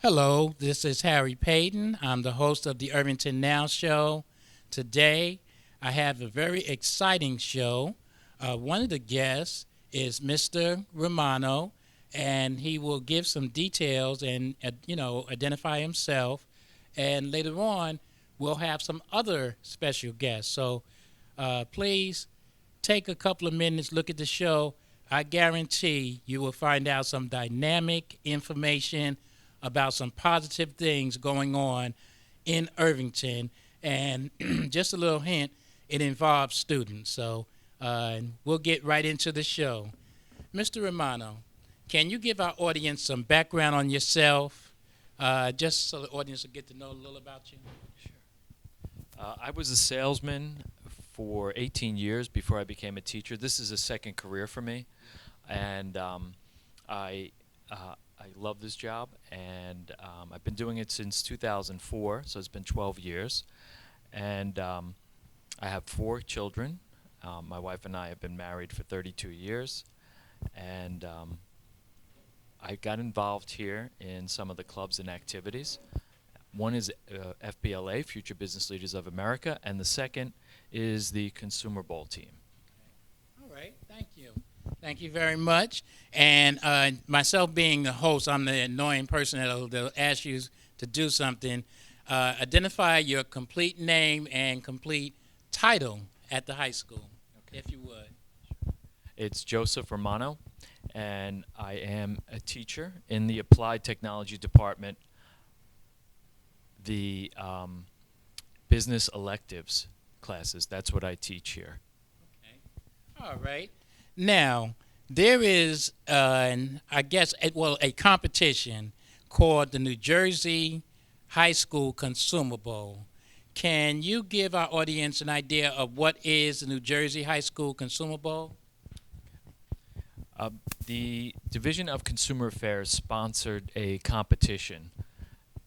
Hello, this is Harry Paden. I'm the host of the Irvington Now Show. Today, I have a very exciting show. One of the guests is Mr. Romano, and he will give some details and identify himself. And later on, we'll have some other special guests. So please take a couple of minutes, look at the show. I guarantee you will find out some dynamic information about some positive things going on in Irvington. And just a little hint, it involves students. So we'll get right into the show. Mr. Romano, can you give our audience some background on yourself, just so the audience will get to know a little about you? I was a salesman for 18 years before I became a teacher. This is a second career for me, and I love this job, and I've been doing it since 2004, so it's been 12 years. And I have 4 children. My wife and I have been married for 32 years, and I got involved here in some of the clubs and activities. One is FBLA, Future Business Leaders of America, and the second is the Consumer Bowl team. All right, thank you. Thank you very much. And myself being the host, I'm the annoying person that'll ask you to do something. Identify your complete name and complete title at the high school, if you would. It's Joseph Romano, and I am a teacher in the Applied Technology Department, the business electives classes. That's what I teach here. Okay. All right. Now, there is, a competition called the New Jersey High School Consumer Bowl. Can you give our audience an idea of what is the New Jersey High School Consumer Bowl? The Division of Consumer Affairs sponsored a competition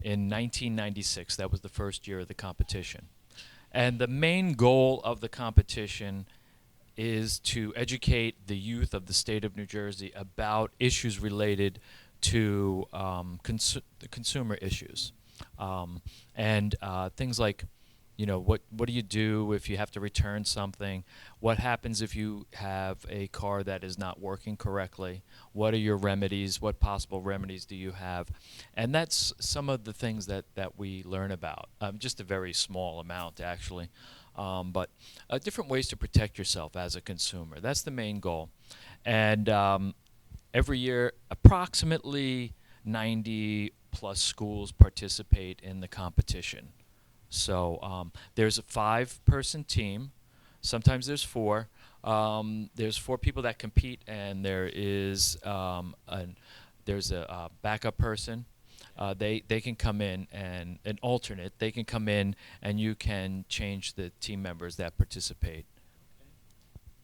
in 1996. That was the first year of the competition. And the main goal of the competition is to educate the youth of the state of New Jersey about issues related to the consumer issues. And things like, what do you do if you have to return something? What happens if you have a car that is not working correctly? What are your remedies? What possible remedies do you have? And that's some of the things that we learn about, just a very small amount, actually. But different ways to protect yourself as a consumer. That's the main goal. And every year, approximately 90-plus schools participate in the competition. So there's a 5-person team. Sometimes there's 4. There's 4 people that compete, and there's a backup person. They can come in, and an alternate. They can come in, and you can change the team members that participate.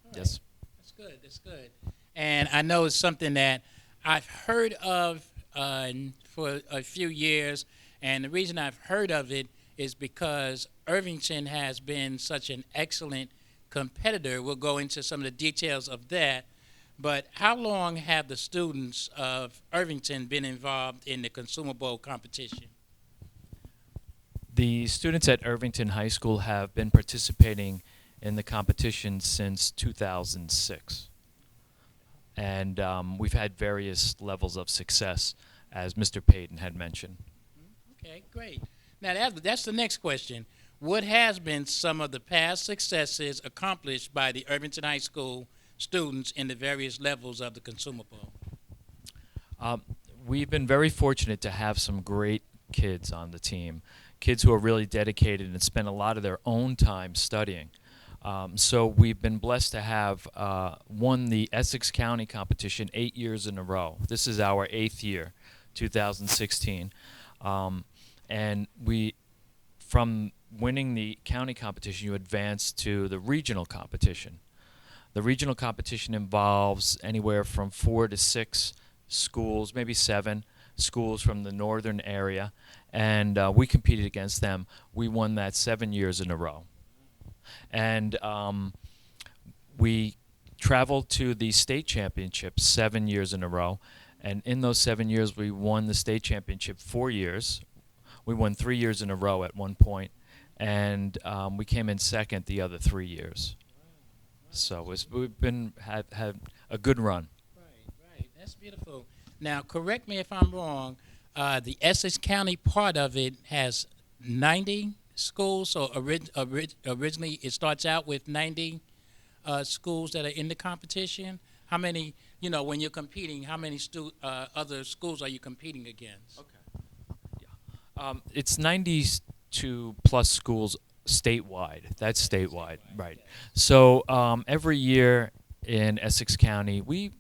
Okay. Yes. That's good. That's good. And I know it's something that I've heard of for a few years, and the reason I've heard of it is because Irvington has been such an excellent competitor. We'll go into some of the details of that. But how long have the students of Irvington been involved in the Consumer Bowl competition? The students at Irvington High School have been participating in the competition since 2006. And we've had various levels of success, as Mr. Paden had mentioned. Okay, great. Now that's the next question. What has been some of the past successes accomplished by the Irvington High School students in the various levels of the Consumer Bowl? We've been very fortunate to have some great kids on the team, kids who are really dedicated and spend a lot of their own time studying. So we've been blessed to have won the Essex County competition 8 years in a row. This is our 8th year, 2016. And from winning the county competition, you advance to the regional competition. The regional competition involves anywhere from 4 to 6 schools, maybe 7 schools from the northern area, and we competed against them. We won that 7 years in a row. And we traveled to the state championships 7 years in a row, And in those 7 years, we won the state championship 4 years. We won 3 years in a row at one point, and we came in second the other 3 years. So we've had a good run. Right. That's beautiful. Now, correct me if I'm wrong. The Essex County part of it has 90 schools. So originally, it starts out with 90 schools that are in the competition. How many? When you're competing, how many other schools are you competing against? Okay. Yeah. It's 92 plus schools statewide. That's statewide, right? So every year in Essex County, we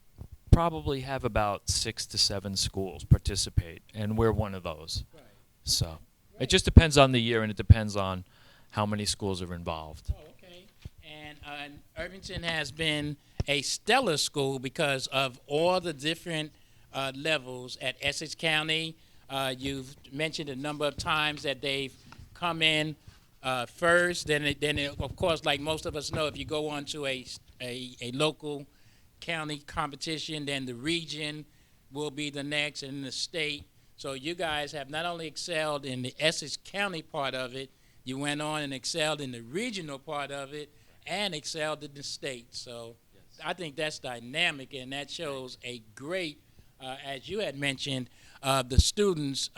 probably have about 6 to 7 schools participate, and we're one of those. Right. So it just depends on the year, and it depends on how many schools are involved. Oh, okay. And Irvington has been a stellar school because of all the different levels at Essex County. You've mentioned a number of times that they've come in first. Of course, like most of us know, if you go on to a local county competition, then the region will be the next, and the state. So you guys have not only excelled in the Essex County part of it, you went on and excelled in the regional part of it, and excelled in the state. So I think that's dynamic, and that shows a great, as you had mentioned, the students'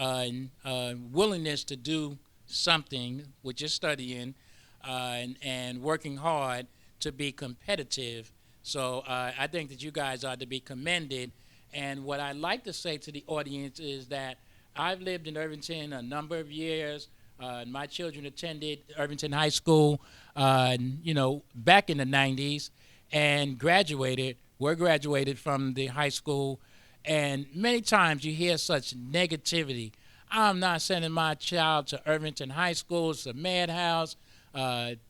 willingness to do something, which is studying, and working hard to be competitive. So I think that you guys are to be commended. And what I like to say to the audience is that I've lived in Irvington a number of years. My children attended Irvington High School, back in the 90s, and were graduated from the high school. And many times you hear such negativity. I'm not sending my child to Irvington High School. It's a madhouse.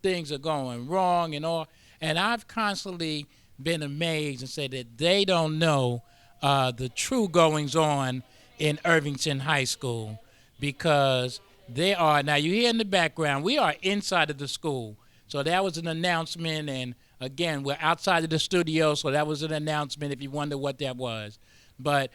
Things are going wrong and all. And I've constantly been amazed and said that they don't know the true goings on in Irvington High School, because they are, now you hear in the background, we are inside of the school. So that was an announcement, and again, we're outside of the studio, so that was an announcement if you wonder what that was. But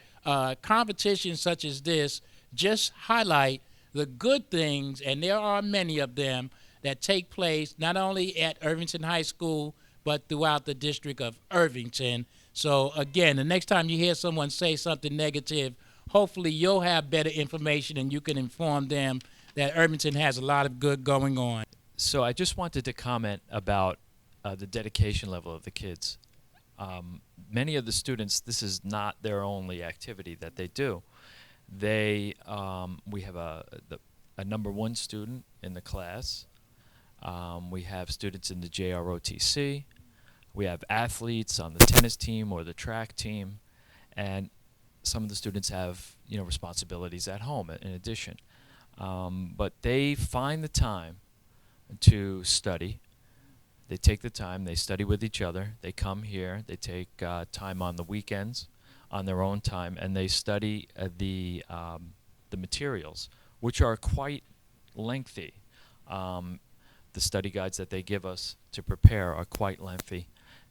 competitions such as this just highlight the good things, and there are many of them that take place not only at Irvington High School, but throughout the district of Irvington. So again, the next time you hear someone say something negative, hopefully you'll have better information and you can inform them that Irvington has a lot of good going on. So I just wanted to comment about the dedication level of the kids. Many of the students, this is not their only activity that they do. We have a number one student in the class. We have students in the JROTC. We have athletes on the tennis team or the track team, and some of the students have responsibilities at home in addition. But they find the time to study. They take the time. They study with each other. They come here. They take time on the weekends, on their own time, and they study the materials, which are quite lengthy. The study guides that they give us to prepare are quite lengthy,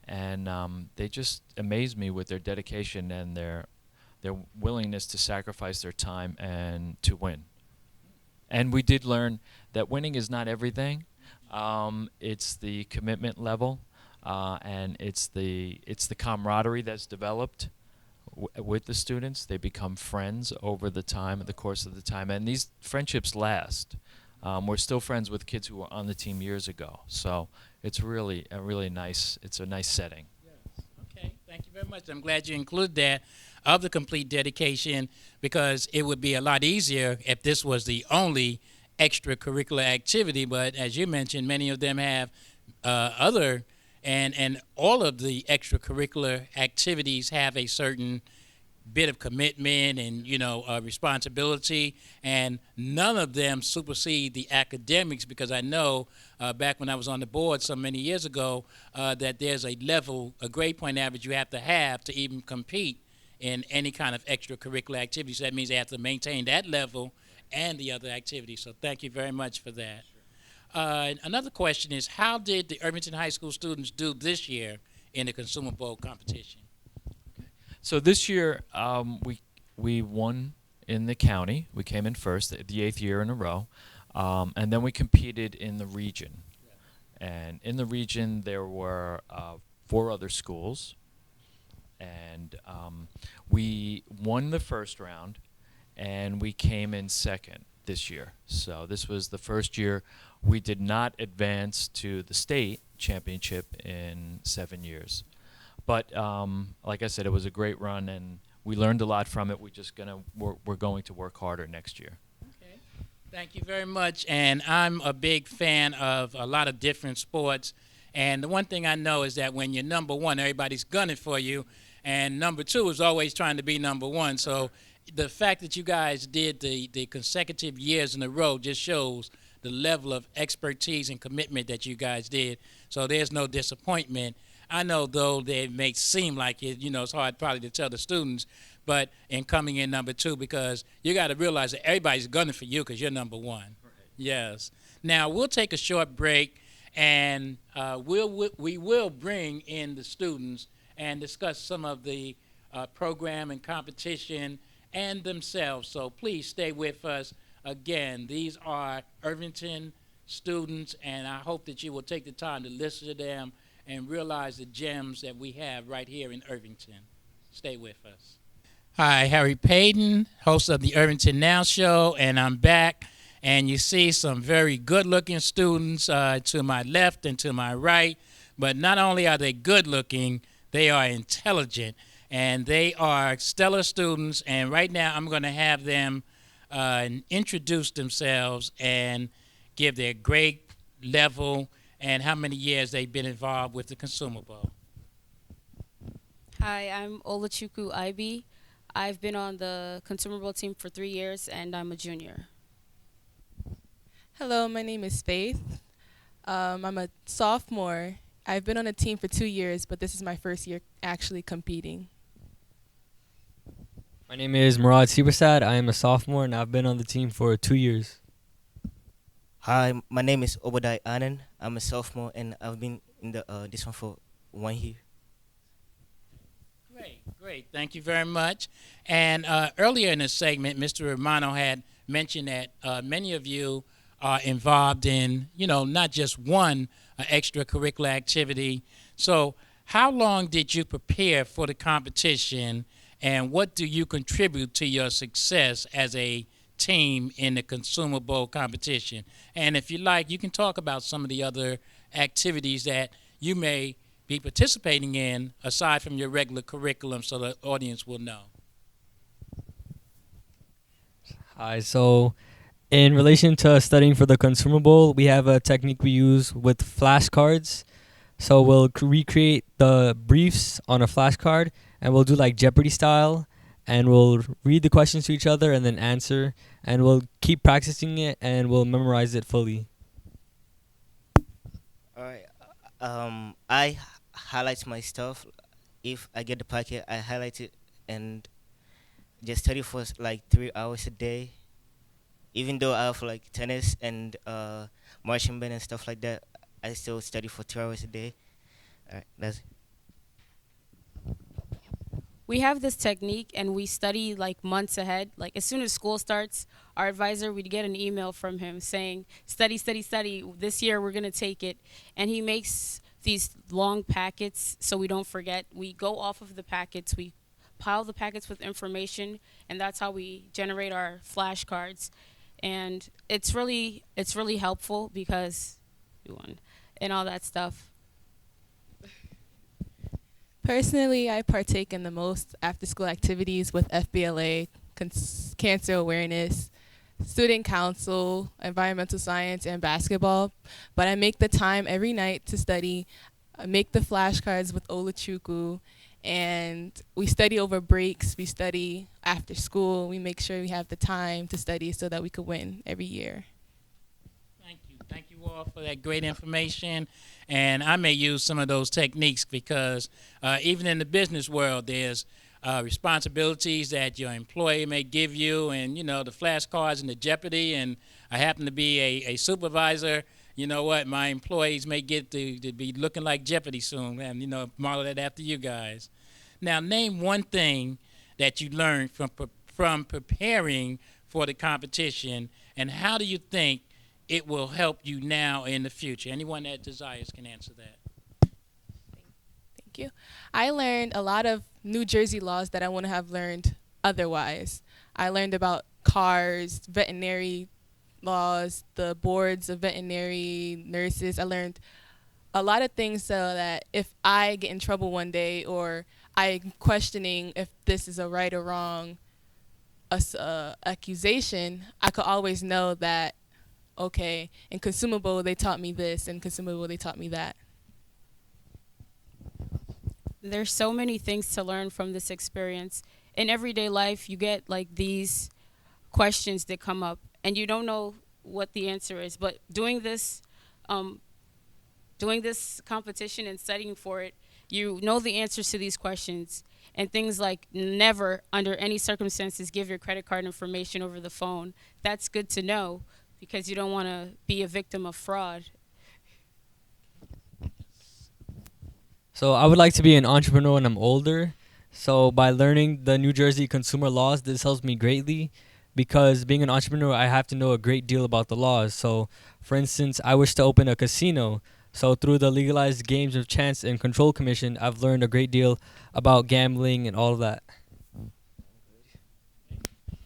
and they just amaze me with their dedication and their willingness to sacrifice their time and to win. And we did learn that winning is not everything. It's the commitment level, and it's the camaraderie that's developed with the students. They become friends over the course of the time, and these friendships last. We're still friends with kids who were on the team years ago, so it's really a nice setting. Yes. Okay. Thank you very much. I'm glad you included that of the complete dedication, because it would be a lot easier if this was the only extracurricular activity. But as you mentioned, many of them have other, and all of the extracurricular activities have a certain bit of commitment and responsibility, and none of them supersede the academics, because I know back when I was on the board so many years ago that there's a grade point average you have to even compete in any kind of extracurricular activity. So that means they have to maintain that level and the other activities. So thank you very much for that. Another question is, how did the Irvington High School students do this year in the Consumer Bowl competition? So this year, we won in the county. We came in first, the eighth year in a row, and then we competed in the region. And in the region, there were four other schools, and we won the first round, and we came in second this year. So this was the first year we did not advance to the state championship in 7 years. But like I said, it was a great run, and we learned a lot from it. We're going to work harder next year. Okay. Thank you very much. And I'm a big fan of a lot of different sports. And the one thing I know is that when you're number one, everybody's gunning for you. And number two is always trying to be number one. So the fact that you guys did the consecutive years in a row just shows the level of expertise and commitment that you guys did. So there's no disappointment. I know, though, that it may seem like it, it's hard probably to tell the students, but in coming in number two, because you got to realize that everybody's gunning for you because you're number one. Right. Yes. Now, we'll take a short break, and we will bring in the students and discuss some of the program and competition and themselves. So please stay with us. Again, these are Irvington students, and I hope that you will take the time to listen to them and realize the gems that we have right here in Irvington. Stay with us. Hi, Harry Paden, host of the Irvington Now Show, and I'm back. And you see some very good-looking students to my left and to my right. But not only are they good-looking, they are intelligent, and they are stellar students. And right now I'm going to have them introduce themselves and give their grade level and how many years they've been involved with the Consumer Bowl. Hi, I'm Olachukwu Ibe. I've been on the Consumer Bowl team for 3 years, and I'm a junior. Hello, my name is Faith. I'm a sophomore. I've been on a team for 2 years, but this is my first year actually competing. My name is Murad Sibasad. I am a sophomore, and I've been on the team for 2 years. Hi, my name is Obadai Anand. I'm a sophomore, and I've been in this one for 1 year. Great. Thank you very much. And earlier in this segment, Mr. Romano had mentioned that many of you are involved in, not just one extracurricular activity. So how long did you prepare for the competition, and what do you contribute to your success as a team in the Consumer Bowl competition? And if you like, you can talk about some of the other activities that you may be participating in aside from your regular curriculum so the audience will know. Hi, so in relation to studying for the Consumer Bowl, we have a technique we use with flashcards. So we'll recreate the briefs on a flashcard, and we'll do like Jeopardy style, and we'll read the questions to each other and then answer, and we'll keep practicing it, and we'll memorize it fully. All right. I highlight my stuff. If I get the packet, I highlight it and just study for like 3 hours a day. Even though I have like tennis and marching band and stuff like that, I still study for 2 hours a day. All right, that's it. We have this technique, and we study like months ahead. Like as soon as school starts, our advisor, we'd get an email from him saying, study, study, study. This year we're going to take it. And he makes these long packets so we don't forget. We go off of the packets. We pile the packets with information, and that's how we generate our flashcards. And it's really helpful because and all that stuff. Personally, I partake in the most after-school activities with FBLA, cancer awareness, student council, environmental science, and basketball. But I make the time every night to study. I make the flashcards with Olachukwu, and we study over breaks. We study after school. We make sure we have the time to study so that we could win every year. Thank you all for that great information. And I may use some of those techniques because even in the business world, there's responsibilities that your employer may give you, and, the flashcards and the Jeopardy. And I happen to be a supervisor. You know what? My employees may get to be looking like Jeopardy soon, and, model that after you guys. Now, name one thing that you learned from preparing for the competition, and how do you think it will help you now in the future? Anyone that desires can answer that. Thank you. I learned a lot of New Jersey laws that I wouldn't have learned otherwise. I learned about cars, veterinary laws, the boards of veterinary nurses. I learned a lot of things so that if I get in trouble one day or I'm questioning if this is a right or wrong accusation, I could always know that, okay, in consumable they taught me this, and consumable they taught me that. There's so many things to learn from this experience. In everyday life, you get like these questions that come up, and you don't know what the answer is. But doing this competition and studying for it, you know the answers to these questions. And things like never, under any circumstances, give your credit card information over the phone. That's good to know because you don't want to be a victim of fraud. So I would like to be an entrepreneur when I'm older. So by learning the New Jersey consumer laws, this helps me greatly because being an entrepreneur, I have to know a great deal about the laws. So for instance, I wish to open a casino. So through the Legalized Games of Chance and Control Commission, I've learned a great deal about gambling and all of that.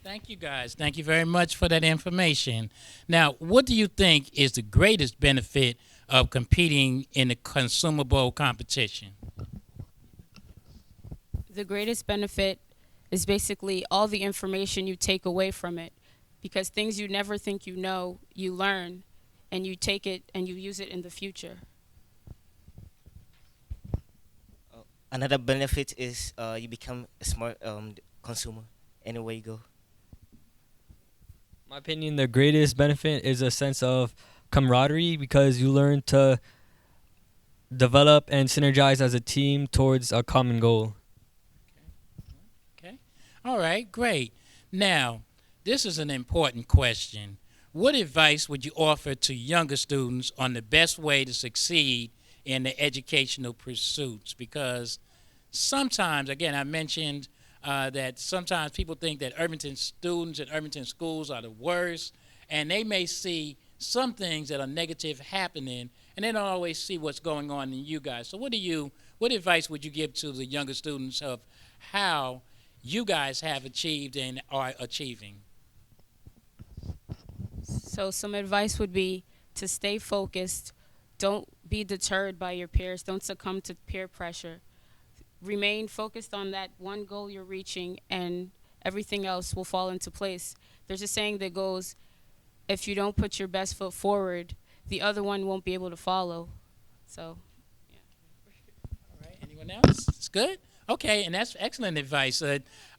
Thank you, guys. Thank you very much for that information. Now, what do you think is the greatest benefit of competing in a consumable competition? The greatest benefit is basically all the information you take away from it, because things you never think you know, you learn, and you take it and you use it in the future. Another benefit is you become a smart consumer anywhere you go. My opinion, the greatest benefit is a sense of camaraderie because you learn to develop and synergize as a team towards a common goal. Okay. All right, great. Now, this is an important question. What advice would you offer to younger students on the best way to succeed in their educational pursuits? Because sometimes, again, I mentioned that sometimes people think that Irvington students and Irvington schools are the worst, and they may see some things that are negative happening, and they don't always see what's going on in you guys. So what advice would you give to the younger students of how you guys have achieved and are achieving? So some advice would be to stay focused. Don't be deterred by your peers. Don't succumb to peer pressure. Remain focused on that one goal you're reaching, and everything else will fall into place. There's a saying that goes, if you don't put your best foot forward, the other one won't be able to follow. So, yeah. All right, anyone else? It's good? Okay, and that's excellent advice.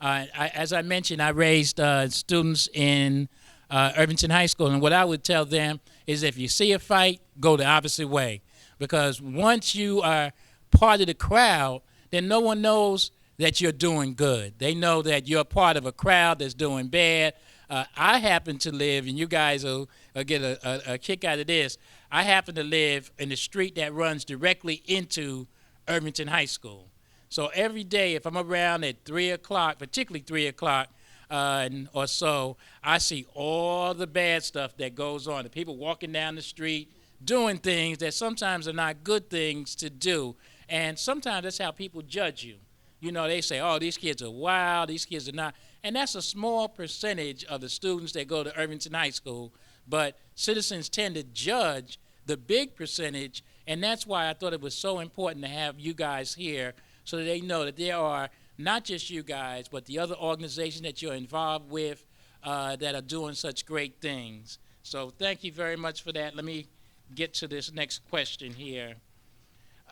As I mentioned, I raised students in Irvington High School, and what I would tell them is if you see a fight, go the opposite way. Because once you are part of the crowd, then no one knows that you're doing good. They know that you're part of a crowd that's doing bad. I happen to live, and you guys will get a kick out of this, I happen to live in the street that runs directly into Irvington High School. So every day, if I'm around at 3 o'clock, particularly 3 o'clock or so, I see all the bad stuff that goes on. The people walking down the street, doing things that sometimes are not good things to do. And sometimes that's how people judge you. You know, they say, oh, these kids are wild, these kids are not. And that's a small percentage of the students that go to Irvington High School. But citizens tend to judge the big percentage, and that's why I thought it was so important to have you guys here so that they know that there are not just you guys, but the other organizations that you're involved with that are doing such great things. So thank you very much for that. Let me get to this next question here.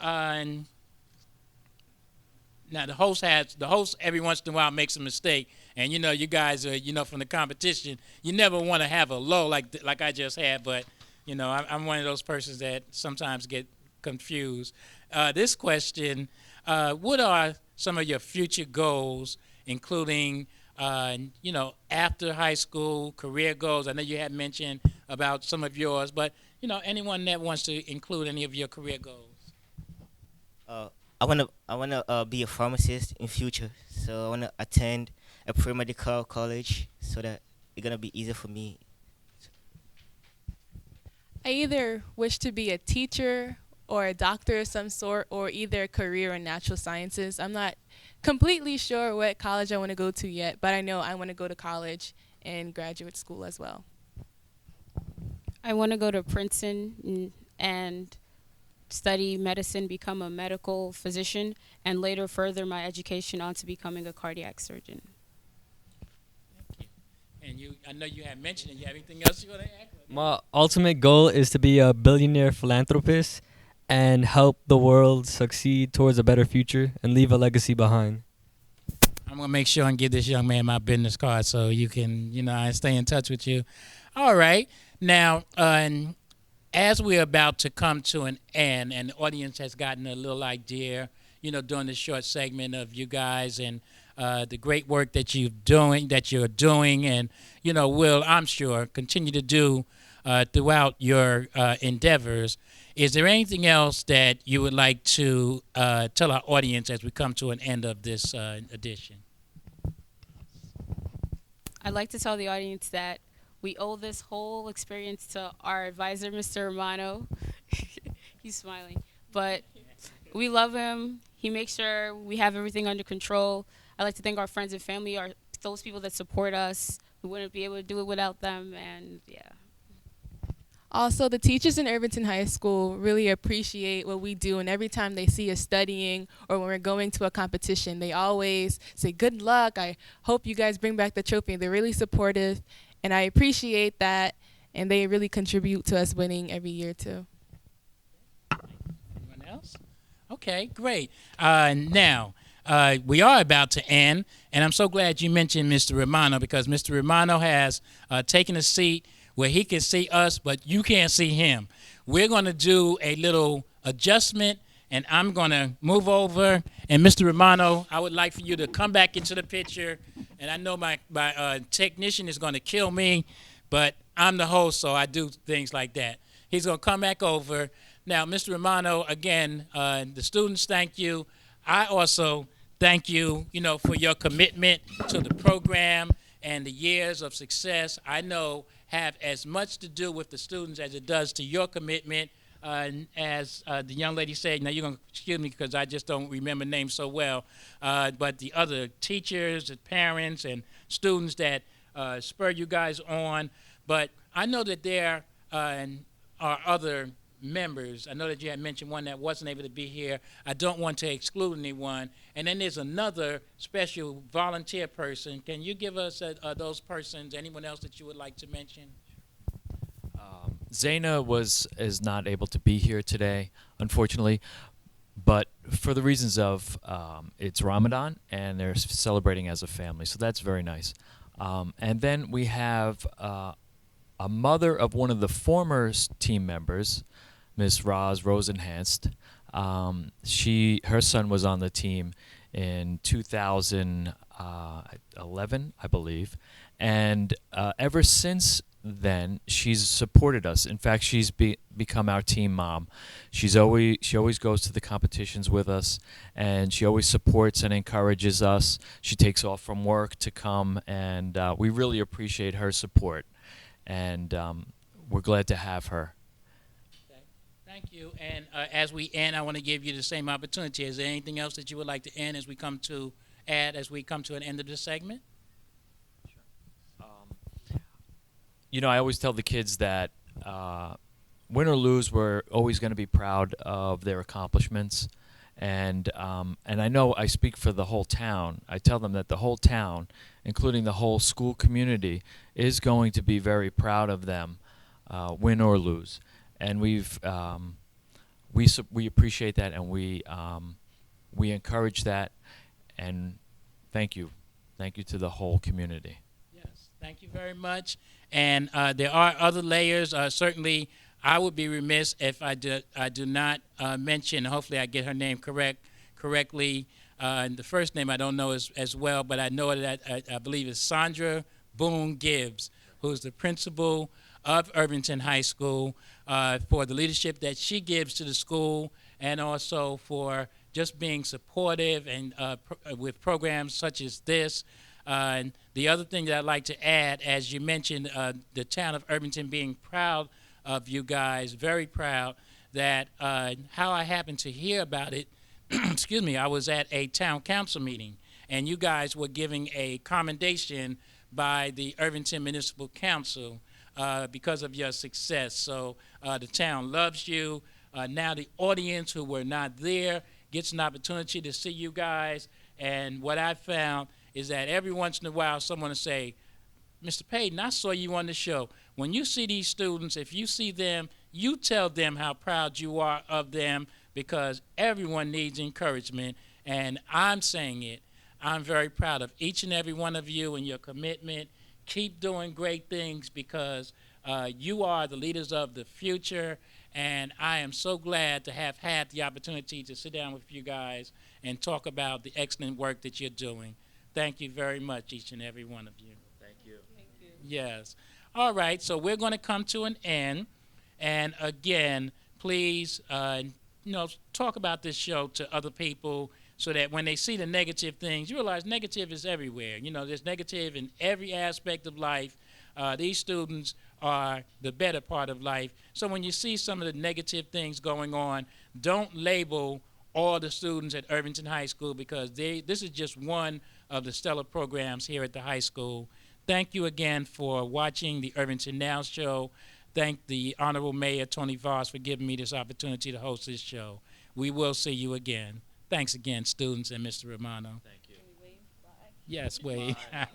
Now the host every once in a while makes a mistake, and you know you guys are from the competition. You never want to have a low like I just had, but I'm one of those persons that sometimes get confused. This question: what are some of your future goals, including after high school career goals? I know you had mentioned about some of yours, but anyone that wants to include any of your career goals. I I wanna be a pharmacist in future. So I wanna attend a pre-medical college so that it's gonna be easier for me. I either wish to be a teacher or a doctor of some sort, or either a career in natural sciences. I'm not completely sure what college I want to go to yet, but I know I want to go to college and graduate school as well. I want to go to Princeton and study medicine, become a medical physician, and later further my education on to becoming a cardiac surgeon. Thank you. And I know you had mentioned it. You have anything else you want to add? My ultimate goal is to be a billionaire philanthropist and help the world succeed towards a better future and leave a legacy behind. I'm gonna make sure and give this young man my business card so you can, I stay in touch with you. All right. Now, and as we're about to come to an end, and the audience has gotten a little idea, during this short segment of you guys and the great work that you're doing, and will, I'm sure, continue to do throughout your endeavors. Is there anything else that you would like to tell our audience as we come to an end of this edition? I'd like to tell the audience that we owe this whole experience to our advisor, Mr. Romano. He's smiling. But we love him. He makes sure we have everything under control. I'd like to thank our friends and family, those people that support us. We wouldn't be able to do it without them. And, yeah. Also, the teachers in Irvington High School really appreciate what we do, and every time they see us studying or when we're going to a competition, they always say, "Good luck, I hope you guys bring back the trophy." They're really supportive, and I appreciate that, and they really contribute to us winning every year, too. Anyone else? Okay, great. Now, we are about to end, and I'm so glad you mentioned Mr. Romano, because Mr. Romano has taken a seat where he can see us, but you can't see him. We're going to do a little adjustment, and I'm going to move over. And Mr. Romano, I would like for you to come back into the picture. And I know my technician is going to kill me, but I'm the host, so I do things like that. He's going to come back over. Now, Mr. Romano, again, the students thank you. I also thank you, for your commitment to the program and the years of success. I know have as much to do with the students as it does to your commitment. As the young lady said, now you're going to excuse me because I just don't remember names so well, but the other teachers, the parents, and students that spur you guys on. But I know that there are other members. I know that you had mentioned one that wasn't able to be here. I don't want to exclude anyone. And then there's another special volunteer person. Can you give us those persons, anyone else that you would like to mention? Zaina is not able to be here today, unfortunately, but for the reasons of it's Ramadan and they're celebrating as a family, so that's very nice. And then we have a mother of one of the former team members, Miss Rosenhanst. Her son was on the team in 2011, I believe, and ever since then she's supported us. In fact, she's become our team mom. She always goes to the competitions with us, and she always supports and encourages us. She takes off from work to come, and we really appreciate her support, and we're glad to have her. Thank you. And as we end, I want to give you the same opportunity. Is there anything else that you would like to end as we come to an end of this segment? I always tell the kids that win or lose, we're always going to be proud of their accomplishments. And I know I speak for the whole town. I tell them that the whole town, including the whole school community, is going to be very proud of them, win or lose. And we appreciate that, and we encourage that, and thank you to the whole community. Yes, thank you very much. And there are other layers. Certainly, I would be remiss if I do not mention. Hopefully, I get her name correctly. And the first name I don't know as well, but I know that I believe it's Sandra Boone Gibbs, who's the principal of Irvington High School, for the leadership that she gives to the school, and also for just being supportive and with programs such as this. And the other thing that I'd like to add, as you mentioned, the town of Irvington being proud of you guys, very proud, that how I happened to hear about it, excuse me, I was at a town council meeting, and you guys were giving a commendation by the Irvington Municipal Council because of your success. So the town loves you. Now the audience who were not there gets an opportunity to see you guys. And what I found is that every once in a while someone will say, Mr. Paden, I saw you on the show. When you see these students, if you see them, you tell them how proud you are of them, because everyone needs encouragement. And I'm saying it. I'm very proud of each and every one of you and your commitment. Keep doing great things, because you are the leaders of the future. And I am so glad to have had the opportunity to sit down with you guys and talk about the excellent work that you're doing. Thank you very much, each and every one of you. Thank you. Thank you. Yes. All right, so we're going to come to an end. And again, please, talk about this show to other people so that when they see the negative things, you realize negative is everywhere. There's negative in every aspect of life. These students are the better part of life. So when you see some of the negative things going on, don't label all the students at Irvington High School, because this is just one of the stellar programs here at the high school. Thank you again for watching the Irvington Now Show. Thank the Honorable Mayor Tony Voss for giving me this opportunity to host this show. We will see you again. Thanks again, students, and Mr. Romano. Thank you. Can we wave? Bye. Yes, wave. Bye.